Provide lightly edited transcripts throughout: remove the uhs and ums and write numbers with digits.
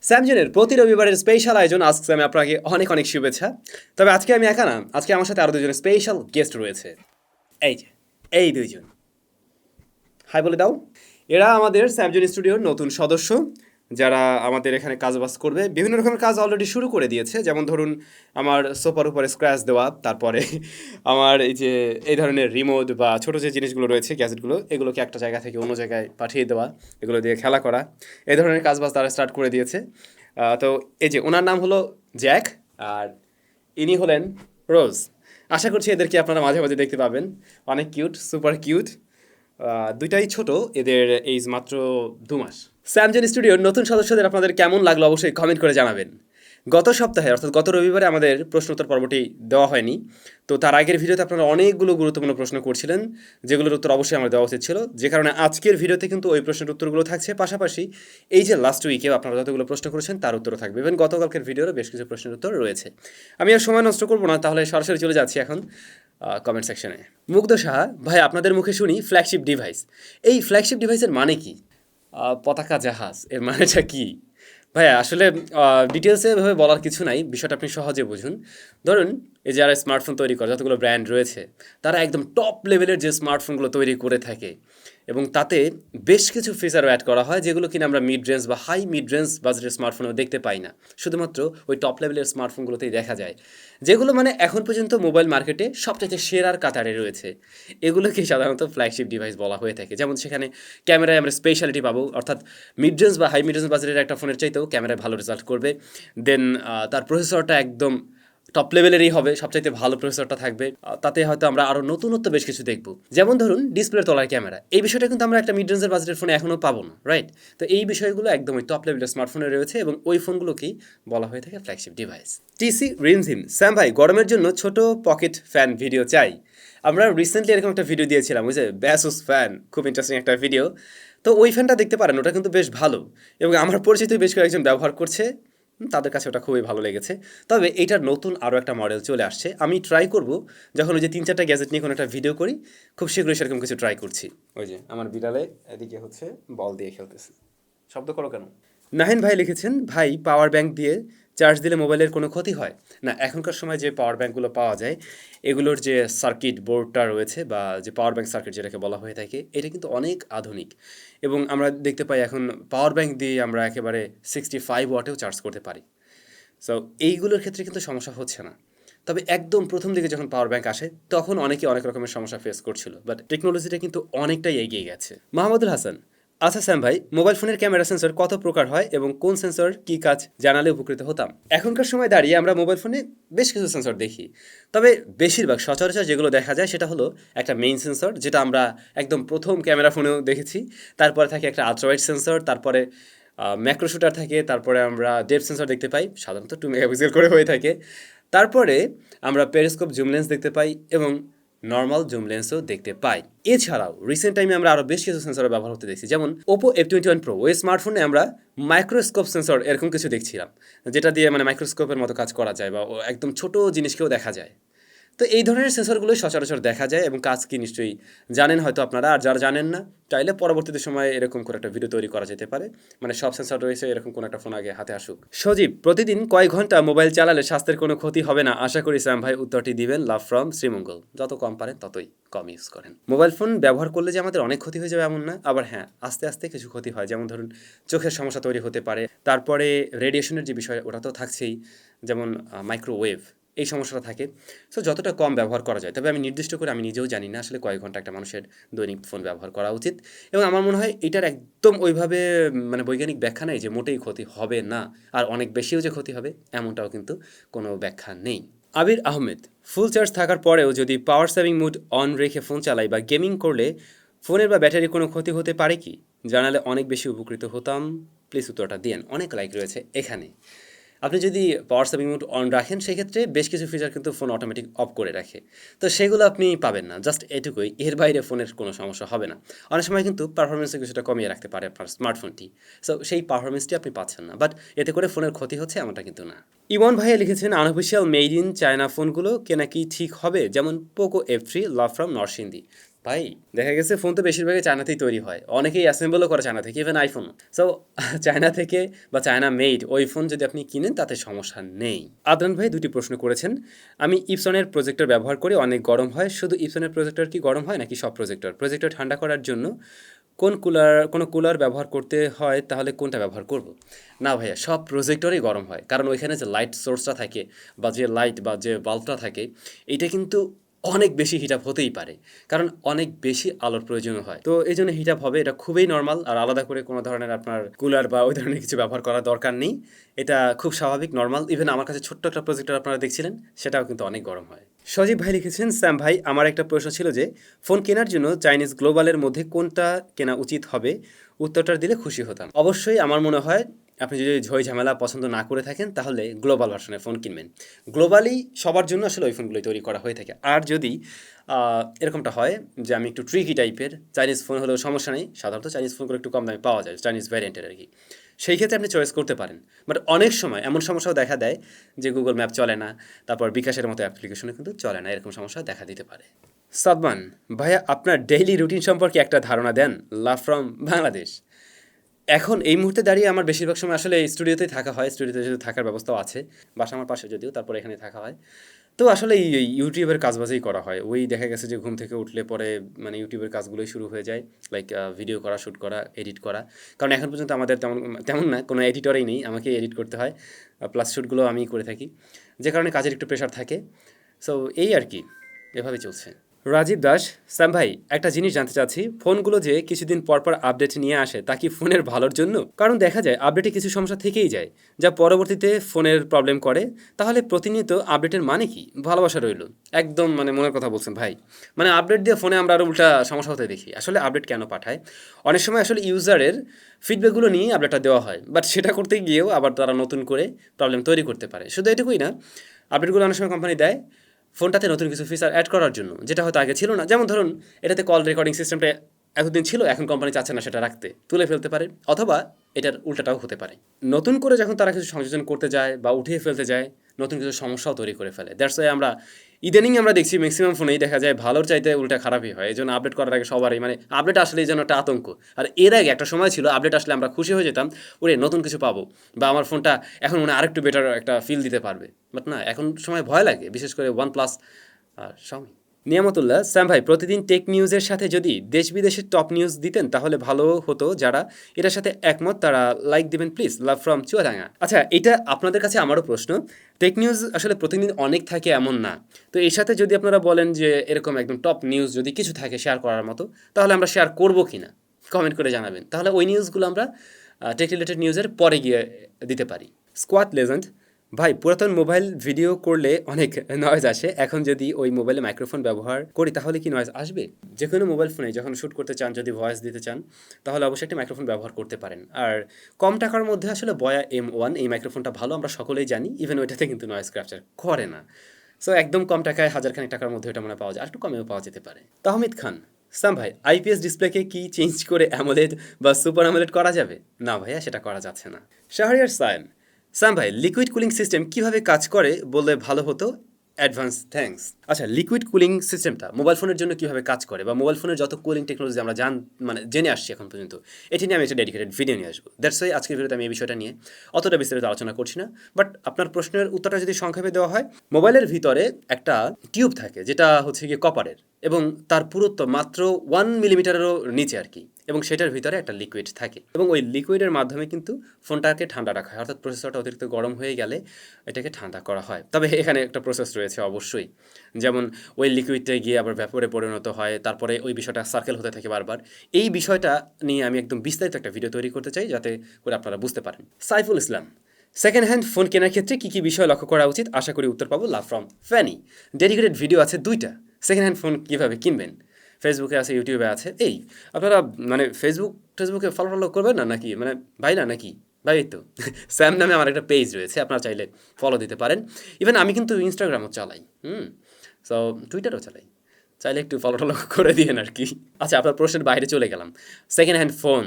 স্যামজনের প্রতি রবিবারের স্পেশাল আয়োজন আজকে আপনাকে অনেক অনেক শুভেচ্ছা। তবে আজকে আমি একা না, আজকে আমার সাথে আরও দুজন স্পেশাল গেস্ট রয়েছে। এই যে এই দুইজন, হাই বলে দাও। এরা আমাদের স্যামজন স্টুডিওর নতুন সদস্য, যারা আমাদের এখানে কাজবাজ করবে। বিভিন্ন রকমের কাজ অলরেডি শুরু করে দিয়েছে, যেমন ধরুন আমার সোফার উপরে স্ক্র্যাচ দেওয়া, তারপরে আমার এই যে এই ধরনের রিমোট বা ছোটো যে জিনিসগুলো রয়েছে, গ্যাজেটগুলো, এগুলোকে একটা জায়গা থেকে অন্য জায়গায় পাঠিয়ে দেওয়া, এগুলো দিয়ে খেলা করা, এই ধরনের কাজবাজ তারা স্টার্ট করে দিয়েছে। তো এই যে ওনার নাম হলো জ্যাক, আর ইনি হলেন রোজ। আশা করছি এদেরকে আপনারা মাঝে মাঝে দেখতে পাবেন। অনেক কিউট, সুপার কিউট। দুইটাই ছোট, এদের এইজ মাত্র 2 মাস। স্যামজন স্টুডিওর নতুন সদস্যদের আপনাদের কেমন লাগলো অবশ্যই কমেন্ট করে জানাবেন। গত সপ্তাহে অর্থাৎ গত রবিবারে আমাদের প্রশ্নোত্তর পর্বটি দেওয়া হয়নি, তো তার আগের ভিডিওতে আপনারা অনেকগুলো গুরুত্বপূর্ণ প্রশ্ন করছিলেন, যেগুলোর উত্তর অবশ্যই আমার দেওয়া উচিত ছিল, যে কারণে আজকের ভিডিওতে কিন্তু ওই প্রশ্নের উত্তরগুলো থাকছে, পাশাপাশি এই যে লাস্ট উইকে আপনারা যতগুলো প্রশ্ন করেছেন তার উত্তরও থাকবে। ইভেন গতকালকের ভিডিওরও বেশ কিছু প্রশ্নের উত্তর রয়েছে। আমি আর সময় নষ্ট করবো না, তাহলে সরাসরি চলে যাচ্ছি এখন কমেন্ট সেকশনে। মুগ্ধ সাহা ভাই, আপনাদের মুখে শুনি ফ্ল্যাগশিপ ডিভাইস। এই ফ্ল্যাগশিপ ডিভাইসের মানে কি? পতাকা জাহাজ, এর মানেটা কি? ভাইয়া আসলে ডিটেলসে এভাবে বলার কিছু নাই, বিষয়টা আপনি সহজে বুঝুন। ধরুন এই যে যারা স্মার্টফোন তৈরি করে, যতগুলো ব্র্যান্ড রয়েছে, তারা একদম টপ লেভেলের যে স্মার্টফোনগুলো তৈরি করে থাকে, এবং তাতে বেশ কিছু ফিচারও অ্যাড করা হয়, যেগুলো কিনা আমরা মিড রেঞ্জ বা হাই মিড রেঞ্জ বাজেটের স্মার্টফোনেও দেখতে পাই না, শুধুমাত্র ওই টপ লেভেলের স্মার্টফোনগুলোতেই দেখা যায়, যেগুলো মানে এখন পর্যন্ত মোবাইল মার্কেটে সবচেয়ে সেরার কাতারে রয়েছে। এগুলোকে সাধারণত ফ্ল্যাগশিপ ডিভাইস বলা হয়ে থাকে। যেমন সেখানে ক্যামেরায় আমরা স্পেশালিটি পাবো, অর্থাৎ মিড রেঞ্জ বা হাই মিড রেঞ্জ বাজেটের একটা ফোনের চাইতেও ক্যামেরায় ভালো রেজাল্ট করবে। দেন তার প্রসেসরটা একদম টপ লেভেলেরই হবে, সবচাইতে ভালো প্রসেসরটা থাকবে। তাতে হয়তো আমরা আরও নতুনত্ব বেশ কিছু দেখব, যেমন ধরুন ডিসপ্লের তলার ক্যামেরা। এই বিষয়টা কিন্তু আমরা একটা মিড রেঞ্জের বাজেটের ফোনে এখনও পাবো না, রাইট? তো এই বিষয়গুলো একদমই টপ লেভেলের স্মার্টফোনে রয়েছে, এবং ওই ফোনগুলোকেই বলা হয়ে থাকে ফ্ল্যাগশিপ ডিভাইস। টিসি রিমঝিম, স্যাম ভাই গরমের জন্য ছোট পকেট ফ্যান ভিডিও চাই। আমরা রিসেন্টলি এরকম একটা ভিডিও দিয়েছিলাম, ওই যে ব্যাসুস ফ্যান, খুব ইন্টারেস্টিং একটা ভিডিও। তো ওই ফ্যানটা দেখতে পারেন, ওটা কিন্তু বেশ ভালো, এবং আমার পরিচিত বেশ কয়েকজন ব্যবহার করছে, তাদের কাছে ওটা খুবই ভালো লেগেছে। তবে এইটার নতুন আরও একটা মডেল চলে আসছে, আমি ট্রাই করব যখন ওই যে 3-4টা গ্যাজেট নিয়ে কোনো একটা ভিডিও করি, খুব শীঘ্রই সেরকম কিছু ট্রাই করছি। ওই যে আমার বিড়ালে এদিকে হচ্ছে বল দিয়ে খেলতেছে, শব্দ করো কেন? নাহিন ভাই লিখেছেন, ভাই পাওয়ার ব্যাংক দিয়ে চার্জ দিলে মোবাইলের কোনো ক্ষতি হয় না? এখনকার সময় যে পাওয়ার ব্যাঙ্কগুলো পাওয়া যায়, এগুলোর যে সার্কিট বোর্ডটা রয়েছে, বা যে পাওয়ার ব্যাংক সার্কিট যেটাকে বলা হয়ে থাকে, এটা কিন্তু অনেক আধুনিক, এবং আমরা দেখতে পাই এখন পাওয়ার ব্যাংক দিয়ে আমরা একেবারে 65 ওয়াটেও চার্জ করতে পারি। সো এইগুলোর ক্ষেত্রে কিন্তু সমস্যা হচ্ছে না। তবে একদম প্রথম দিকে যখন পাওয়ার ব্যাংক আসে, তখন অনেকে অনেক রকমের সমস্যা ফেস করছিল, বাট টেকনোলজিটা কিন্তু অনেকটাই এগিয়ে গেছে। মাহমুদুল হাসান, আচ্ছা স্যাম ভাই, মোবাইল ফোনের ক্যামেরা সেন্সর কত প্রকার হয় এবং কোন সেন্সর কী কাজ জানালে উপকৃত হতাম। এখনকার সময় দাঁড়িয়ে আমরা মোবাইল ফোনে বেশ কিছু সেন্সর দেখি, তবে বেশিরভাগ সচরাচর যেগুলো দেখা যায় সেটা হলো একটা মেইন সেন্সর, যেটা আমরা একদম প্রথম ক্যামেরা ফোনেও দেখেছি। তারপরে থাকে একটা আলট্রাওয়াইড সেন্সর, তারপরে ম্যাক্রো শুটার থাকে, তারপরে আমরা ডেপথ সেন্সর দেখতে পাই, সাধারণত 2 মেগাপিক্সেল করে হয়ে থাকে। তারপরে আমরা পেরিস্কোপ জুম লেন্স দেখতে পাই, এবং নর্মাল জুম লেন্সও দেখতে পাই। এছাড়াও রিসেন্ট টাইমে আমরা আরও বেশ কিছু সেন্সরের ব্যবহার হতে দেখছি, যেমন ওপো F21 Pro, ওই স্মার্টফোনে আমরা মাইক্রোস্কোপ সেন্সর এরকম কিছু দেখছিলাম, যেটা দিয়ে মানে মাইক্রোস্কোপের মতো কাজ করা যায়, বা একদম ছোট জিনিসকেও দেখা যায়। তো এই ধরনের সেন্সরগুলোই সচরাচর দেখা যায়, এবং কাজ কি নিশ্চয়ই জানেন হয়তো আপনারা, আর যারা জানেন না চাইলে পরবর্তীতে সময়ে এরকম করে একটা ভিডিও তৈরি করা যেতে পারে, মানে সব সেন্সর রয়েছে, এরকম কোনো একটা ফোন আগে হাতে আসুক। সজীব, প্রতিদিন কয়েক ঘন্টা মোবাইল চালালে স্বাস্থ্যের কোনো ক্ষতি হবে না? আশা করি স্যাম ভাই উত্তরটি দিবেন। Love from Sreemangal. যত কম পারেন ততই কম ইউজ করেন। মোবাইল ফোন ব্যবহার করলে যে আমাদের অনেক ক্ষতি হয়ে যাবে এমন না, আবার হ্যাঁ, আস্তে আস্তে কিছু ক্ষতি হয়, যেমন ধরুন চোখের সমস্যা তৈরি হতে পারে, তারপরে রেডিয়েশনের যে বিষয় ওটা তো থাকছেই, যেমন মাইক্রোওয়েভ, এই সমস্যাটা থাকে। সো যতটা কম ব্যবহার করা যায়, তবে আমি নির্দিষ্ট করে আমি নিজেও জানি না আসলে কয়েক ঘন্টা একটা মানুষের দৈনিক ফোন ব্যবহার করা উচিত, এবং আমার মনে হয় এটার একদম ওইভাবে মানে বৈজ্ঞানিক ব্যাখ্যা নেই যে মোটেই ক্ষতি হবে না, আর অনেক বেশিও যে ক্ষতি হবে এমনটাও কিন্তু কোনো ব্যাখ্যা নেই। আবির আহমেদ, ফুল চার্জ থাকার পরেও যদি পাওয়ার সেভিং মুড অন রেখে ফোন চালাই বা গেমিং করলে ফোনের বা ব্যাটারির কোনো ক্ষতি হতে পারে কি? জানালে অনেক বেশি উপকৃত হতাম, প্লিজ উত্তরটা দিন। অনেক লাইক রয়েছে এখানে। আপনি যদি পাওয়ার সেভিং মোড অন রাখেন, সেক্ষেত্রে বেশ কিছু ফিচার কিন্তু ফোন অটোমেটিক অফ করে রাখে, তো সেগুলো আপনি পাবেন না। জাস্ট এটুকুই, এর বাইরে ফোনের কোনো সমস্যা হবে না। অনেক সময় কিন্তু পারফরমেন্সে কিছুটা কমিয়ে রাখতে পারে আপনার স্মার্টফোনটি, সো সেই পারফরমেন্সটি আপনি পাচ্ছেন না, বাট এতে করে ফোনের ক্ষতি হচ্ছে এমনটা কিন্তু না। ইমন ভাইয়া লিখেছেন, আনঅফিসিয়াল মেড ইন চায়না ফোনগুলো কেনা কি ঠিক হবে? যেমন Poco F3, love from Narsingdi. ভাই দেখা গেছে ফোন তো বেশিরভাগই চায়নাতেই তৈরি হয়, অনেকেই অ্যাসেম্বলও করে চায়না থেকে, ইভেন আইফোন। সো চায়না থেকে বা চায়না মেড ওই ফোন যদি আপনি কিনেন তাতে সমস্যা নেই। আদনান ভাই 2টি প্রশ্ন করেছেন। আমি ইপসনের প্রজেক্টর ব্যবহার করি, অনেক গরম হয়। শুধু ইপসনের প্রজেক্টর কি গরম হয় নাকি সব প্রজেক্টর? প্রজেক্টর ঠান্ডা করার জন্য কোনো কুলার ব্যবহার করতে হয়, তাহলে কোনটা ব্যবহার করব? না ভাইয়া, সব প্রজেক্টরই গরম হয়, কারণ ওইখানে যে লাইট সোর্সটা থাকে বা যে লাইট বা যে বাল্বটা থাকে, এইটা কিন্তু অনেক বেশি হিট আপ হতেই পারে, কারণ অনেক বেশি আলোর প্রয়োজন হয়। তো এই জন্য হিট আপ হবে, এটা খুবই নর্মাল। আর আলাদা করে কোনো ধরনের আপনার কুলার বা ওই ধরনের কিছু ব্যবহার করার দরকার নেই। এটা খুব স্বাভাবিক, নর্মাল। ইভেন আমার কাছে ছোট্ট একটা প্রজেক্টর আপনারা দেখছিলেন, সেটাও কিন্তু অনেক গরম হয়। সজীব ভাই লিখেছেন, স্যাম ভাই, আমার একটা প্রশ্ন ছিল যে ফোন কেনার জন্য চাইনিজ গ্লোবালের মধ্যে কোনটা কেনা উচিত হবে? উত্তরটা দিলে খুশি হতাম। অবশ্যই আমার মনে হয় আপনি যদি ঝই ঝামেলা পছন্দ না করে থাকেন তাহলে গ্লোবাল ভার্সনের ফোন কিনবেন। গ্লোবালি সবার জন্য আসলে ওই ফোনগুলোই তৈরি করা হয়ে থাকে। আর যদি এরকমটা হয় যে আমি একটু ট্রিকি টাইপের, চাইনিজ ফোন হলেও সমস্যা নেই, সাধারণত চাইনিজ ফোনগুলো একটু কম দামে পাওয়া যায়, চাইনিজ ভ্যারিয়েন্টের আর কি। সেই ক্ষেত্রে আপনি চয়েস করতে পারেন। বাট অনেক সময় এমন সমস্যাও দেখা দেয় যে গুগল ম্যাপ চলে না, তারপর বিকাশের মতো অ্যাপ্লিকেশনে কিন্তু চলে না, এরকম সমস্যা দেখা দিতে পারে। সাদমান ভাইয়া, আপনার ডেইলি রুটিন সম্পর্কে একটা ধারণা দেন। Love from Bangladesh. এখন এই মুহূর্তে দাঁড়িয়ে আমার বেশিরভাগ সময় আসলে স্টুডিওতেই থাকা হয়। স্টুডিওতে যেহেতু থাকার ব্যবস্থাও আছে, বাসা আমার পাশে যদিও, তারপর এখানে থাকা হয়। তো আসলে এই ইউটিউবের কাজবাজই করা হয়। ওই দেখা গেছে যে ঘুম থেকে উঠলে পরে মানে ইউটিউবের কাজগুলোই শুরু হয়ে যায়, লাইক ভিডিও করা, শ্যুট করা, এডিট করা। কারণ এখন পর্যন্ত আমাদের তেমন তেমন না, কোনো এডিটরই নেই, আমাকে এডিট করতে হয়, প্লাস শ্যুটগুলো আমিই করে থাকি, যে কারণে কাজের একটু প্রেশার থাকে। সো এই আর কি, এভাবেই চলছে। রাজীব দাস, স্যাম ভাই, একটা জিনিস জানতে চাচ্ছি, ফোনগুলো যে কিছুদিন পর পর আপডেট নিয়ে আসে তা কি ফোনের ভালোর জন্য? কারণ দেখা যায় আপডেটে কিছু সমস্যা থেকেই যায়, যা পরবর্তীতে ফোনের প্রবলেম করে। তাহলে প্রতিনিয়ত আপডেটের মানে কি? ভালোবাসা রইল। একদম মানে মনের কথা বলছেন ভাই। মানে আপডেট দিয়ে ফোনে আমরা আরও উল্টা সমস্যা হতে দেখি। আসলে আপডেট কেন পাঠায়? অনেক সময় আসলে ইউজারের ফিডব্যাকগুলো নিয়েই আপডেটটা দেওয়া হয়, বাট সেটা করতে গিয়েও আবার তারা নতুন করে প্রবলেম তৈরি করতে পারে। শুধু এটুকুই না, আপডেটগুলো অনেক সময় কোম্পানি দেয় ফোনটাতে নতুন কিছু ফিচার অ্যাড করার জন্য, যেটা হয়তো আগে ছিল না। যেমন ধরুন, এটাতে কল রেকর্ডিং সিস্টেমটা এতদিন ছিল, এখন কোম্পানি চাচ্ছে না সেটা রাখতে, তুলে ফেলতে পারে। অথবা এটার উল্টাটাও হতে পারে, নতুন করে যখন তারা কিছু সংযোজন করতে যায় বা উঠিয়ে ফেলতে যায়, নতুন কিছু সমস্যাও তৈরি করে ফেলে। দ্যাটস ওয়াই আমরা ইদানিং আমরা দেখছি ম্যাক্সিমাম ফোনেই দেখা যায় ভালোর চাইতে উল্টা খারাপই হয়। এই জন্য আপডেট করার আগে সবারই মানে আপডেট আসলে এই জন্য একটা আতঙ্ক। আর এর আগে একটা সময় ছিল আপডেট আসলে আমরা খুশি হয়ে যেতাম, ওরে নতুন কিছু পাবো, বা আমার ফোনটা এখন মনে আরেকটু বেটার একটা ফিল দিতে পারবে। বাট না, এখন সময় ভয় লাগে, বিশেষ করে OnePlus আর শাওমি। নিয়ামতুল্লাহ, স্যাম ভাই, প্রতিদিন টেক নিউজের সাথে যদি দেশ বিদেশের টপ নিউজ দিতেন তাহলে ভালো হতো। যারা এটার সাথে একমত তারা লাইক দিবেন প্লিজ। Love from Chuadanga. আচ্ছা, এটা আপনাদের কাছে আমারও প্রশ্ন। টেক নিউজ আসলে প্রতিদিন অনেক থাকে এমন না, তো এর সাথে যদি আপনারা বলেন যে এরকম একদম টপ নিউজ যদি কিছু থাকে শেয়ার করার মতো, তাহলে আমরা শেয়ার করবো কি না কমেন্ট করে জানাবেন। তাহলে ওই নিউজগুলো আমরা টেক রিলেটেড নিউজের পরে গিয়ে দিতে পারি। স্কোয়াড লেজেন্ড ভাই, পুরাতন মোবাইল ভিডিও করলে অনেক নয়েজ আসে, এখন যদি ওই মোবাইলে মাইক্রোফোন ব্যবহার করি তাহলে কি নয়েজ আসবে? যে কোনো মোবাইল ফোনে যখন শ্যুট করতে চান, যদি ভয়েস দিতে চান, তাহলে অবশ্যই একটি মাইক্রোফোন ব্যবহার করতে পারেন। আর কম টাকার মধ্যে আসলে বয়া M1 এই মাইক্রোফোনটা ভালো, আমরা সকলেই জানি। ইভেন ওইটাতে কিন্তু নয়েজ ক্যাপচার করে না। সো একদম কম টাকায়, হাজারখানেক টাকার মধ্যে ওটা মনে পাওয়া যায়, আর একটু কমেও পাওয়া যেতে পারে। তাহমিদ খান, সাম ভাই, আইপিএস ডিসপ্লেকে কি চেঞ্জ করে অ্যামোলেড বা সুপার অ্যামোলেড করা যাবে? না ভাইয়া, সেটা করা যাচ্ছে না। শাহরিয়ার সায়েম, সাম ভাই, লিকুইড কুলিং সিস্টেম কিভাবে কাজ করে বললে ভালো হতো, অ্যাডভান্স থ্যাঙ্কস। আচ্ছা, লিকুইড কুলিং সিস্টেমটা মোবাইল ফোনের জন্য কীভাবে কাজ করে, বা মোবাইল ফোনের যত কুলিং টেকনোলজি আমরা জেনে আসছি এখন পর্যন্ত, এটি নিয়ে আমি একটা ডেডিকেটেড ভিডিও নিয়ে আসবো। দ্যাটস ওয়াই আজকের ভিডিওতে আমি এই বিষয়টা নিয়ে অতটা বিস্তারিত আলোচনা করছি না। বাট আপনার প্রশ্নের উত্তরটা যদি সংক্ষেপে দেওয়া হয়, মোবাইলের ভিতরে একটা টিউব থাকে যেটা হচ্ছে গিয়ে কপারের, এবং তার পুরুত্ব মাত্র 1 মিলিমিটারেরও নিচে আর কি, এবং সেটার ভিতরে একটা লিকুইড থাকে, এবং ওই লিকুইডের মাধ্যমে কিন্তু ফোনটাকে ঠান্ডা রাখা হয়। অর্থাৎ প্রসেসরটা অতিরিক্ত গরম হয়ে গেলে এটাকে ঠান্ডা করা হয়। তবে এখানে একটা প্রসেস রয়েছে অবশ্যই, যেমন ওই লিকুইডটা গিয়ে আবার ভ্যাপরে পরিণত হয়, তারপরে ওই বিষয়টা সার্কেল হতে থাকে বারবার। এই বিষয়টা নিয়ে আমি একদম বিস্তারিত একটা ভিডিও তৈরি করতে চাই, যাতে করে আপনারা বুঝতে পারেন। Saiful Islam, second hand phone কেনার ক্ষেত্রে কী কী বিষয় লক্ষ্য করা উচিত? আশা করি উত্তর পাবো। Love from ফ্যানি। ডেডিকেটেড ভিডিও আছে 2টা, সেকেন্ড হ্যান্ড ফোন কীভাবে কিনবেন, ফেসবুকে আছে, ইউটিউবে আছে। এই আপনারা মানে ফেসবুকে ফলো করবেন না নাকি, মানে ভাই না নাকি ভাই? তো স্যাম নামে আমার একটা পেজ রয়েছে, আপনারা চাইলে ফলো দিতে পারেন। ইভেন আমি কিন্তু ইনস্টাগ্রামও চালাই, সো টুইটারও চালাই, চাইলে একটু ফলো করে দিয়েন আর কি। আচ্ছা, আপনার প্রশ্নের বাইরে চলে গেলাম। সেকেন্ড হ্যান্ড ফোন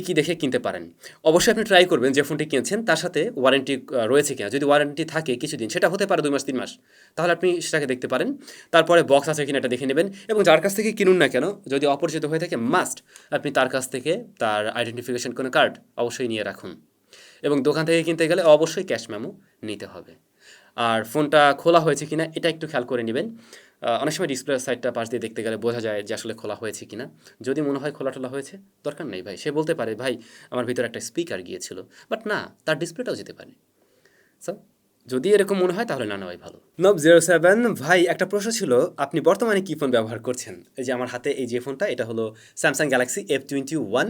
কী দেখে কিনতে পারেন। অবশ্যই আপনি ট্রাই করবেন যে ফোনটি কিনছেন তার সাথে ওয়ারেন্টি রয়েছে কিনা। যদি ওয়ারেন্টি থাকে কিছুদিন, সেটা হতে পারে 2 মাস 3 মাস, তাহলে আপনি সেটাকে দেখতে পারেন। তারপরে বক্স আছে কিনা এটা দেখে নেবেন এবং যার কাছ থেকে কিনুন না কেন, যদি অপরিচিত হয়ে থাকে মাস্ট আপনি তার কাছ থেকে তার আইডেন্টিফিকেশন কোনো কার্ড অবশ্যই নিয়ে রাখুন। এবং দোকান থেকে কিনতে গেলে অবশ্যই ক্যাশ মেমো নিতে হবে। আর ফোনটা খোলা হয়েছে কিনা এটা একটু খেয়াল করে নেবেন। অনেক সময় ডিসপ্লে সাইডটা পাশ দিয়ে দেখতে গেলে বোঝা যায় যে আসলে খোলা হয়েছে কিনা। যদি মনে হয় খোলা টোলা হয়েছে, দরকার নেই ভাই। সে বলতে পারে ভাই আমার ভিতরে একটা স্পিকার গিয়েছিল, বাট না, তার ডিসপ্লেটাও যেতে পারে। সো যদি এরকম মনে হয় তাহলে না নেওয়াই ভালো। 907 ভাই, একটা প্রশ্ন ছিল, আপনি বর্তমানে কী ফোন ব্যবহার করছেন? এই যে আমার হাতে এই যে ফোনটা, এটা হলো স্যামসাং গ্যালাক্সি F21,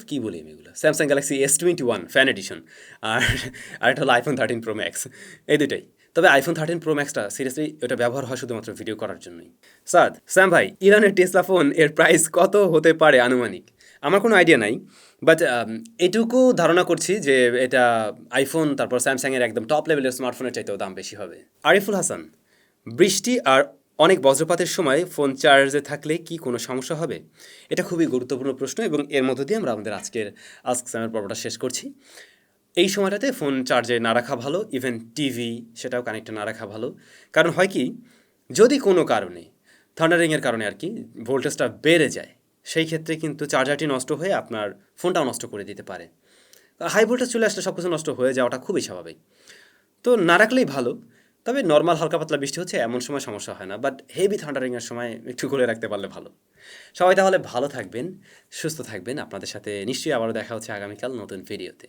কী বলি আমি এগুলো, Samsung Galaxy S21 fan edition. আর আর এটা হলো আইফোন 13 প্রো ম্যাক্স, এই দুটাই। তবে আইফোন 13 প্রো ম্যাক্সটা সিরিয়াসলি ওটা ব্যবহার হয় শুধুমাত্র ভিডিও করার জন্যই। স্যাম ভাই, ইরানের টেসলা ফোন এর প্রাইস কত হতে পারে আনুমানিক? আমার কোনো আইডিয়া নাই, বাট এটুকু ধারণা করছি যে এটা আইফোন তারপর স্যামসাংয়ের একদম টপ লেভেলের স্মার্টফোনের চাইতেও দাম বেশি হবে। আরিফুল হাসান, বৃষ্টি আর অনেক বজ্রপাতের সময় ফোন চার্জে থাকলে কি কোনো সমস্যা হবে? এটা খুবই গুরুত্বপূর্ণ প্রশ্ন এবং এর মধ্য দিয়ে আমরা আমাদের আজকের আস্কসামের পর্বটা শেষ করছি। এই সময়টাতে ফোন চার্জে না রাখা ভালো, ইভেন টিভি সেটাও কানেক্টে না রাখা ভালো। কারণ হয় কি, যদি কোনো কারণে থান্ডারিংয়ের কারণে আর কি ভোল্টেজটা বেড়ে যায়, সেই ক্ষেত্রে কিন্তু চার্জারটি নষ্ট হয়ে আপনার ফোনটাও নষ্ট করে দিতে পারে। হাই ভোল্টেজ চলে আসলে সব কিছু নষ্ট হয়ে যাওয়াটা খুবই স্বাভাবিক। তো না রাখলেই ভালো। তবে নর্মাল হালকা পাতলা বৃষ্টি হচ্ছে এমন সময় সমস্যা হয় না, বাট হেভি থান্ডারিংয়ের সময় একটু খুলে রাখতে পারলে ভালো। সবাই তাহলে ভালো থাকবেন, সুস্থ থাকবেন। আপনাদের সাথে নিশ্চয়ই আবারও দেখা হচ্ছে আগামীকাল নতুন ভিডিওতে।